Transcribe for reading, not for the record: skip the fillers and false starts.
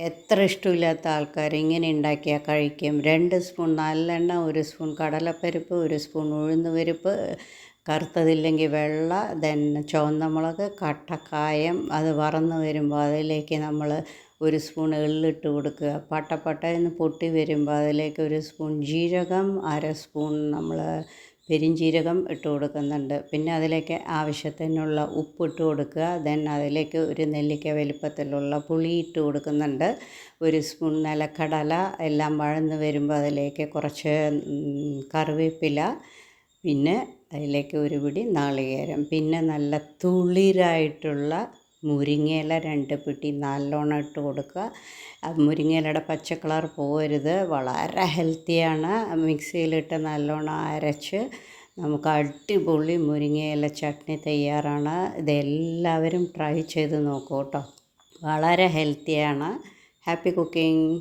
എത്ര ഇഷ്ടമില്ലാത്ത ആൾക്കാർ ഇങ്ങനെ ഉണ്ടാക്കിയാൽ കഴിക്കും. 2 സ്പൂൺ നല്ലെണ്ണ, 1 സ്പൂൺ കടലപ്പരിപ്പ്, 1 സ്പൂൺ ഉഴുന്ന് പരിപ്പ്, കറുത്തതില്ലെങ്കിൽ വെള്ള, ചുവന്ന മുളക്, കട്ടക്കായം. അത് വറന്ന് വരുമ്പോൾ അതിലേക്ക് നമ്മൾ 1 സ്പൂൺ എള്ളിട്ട് കൊടുക്കുക. പട്ട പൊട്ടി വരുമ്പോൾ അതിലേക്ക് 1 സ്പൂൺ ജീരകം, 1/2 സ്പൂൺ നമ്മൾ പെരുംജീരകം ഇട്ട് കൊടുക്കുന്നുണ്ട്. പിന്നെ അതിലേക്ക് ആവശ്യത്തിനുള്ള ഉപ്പിട്ട് കൊടുക്കുക. അതിലേക്ക് 1 നെല്ലിക്ക വലിപ്പത്തിലുള്ള പുളി ഇട്ട് കൊടുക്കുന്നുണ്ട്. 1 സ്പൂൺ നിലക്കടല. എല്ലാം വഴന്ന് വരുമ്പോൾ അതിലേക്ക് കുറച്ച് കറിവേപ്പില, പിന്നെ അതിലേക്ക് 1 പിടി നാളികേരം, പിന്നെ നല്ല തുളിരായിട്ടുള്ള മുരിങ്ങയില 2 പിടി നല്ലോണം ഇട്ട് കൊടുക്കുക. മുരിങ്ങയിലയുടെ പച്ച കളർ പോകരുത്. വളരെ ഹെൽത്തിയാണ്. മിക്സിയിലിട്ട് നല്ലോണം അരച്ച് നമുക്ക് അടിപൊളി മുരിങ്ങയില ചട്നി തയ്യാറാണ്. ഇതെല്ലാവരും ട്രൈ ചെയ്ത് നോക്കൂ കേട്ടോ. വളരെ ഹെൽത്തിയാണ്. Happy cooking.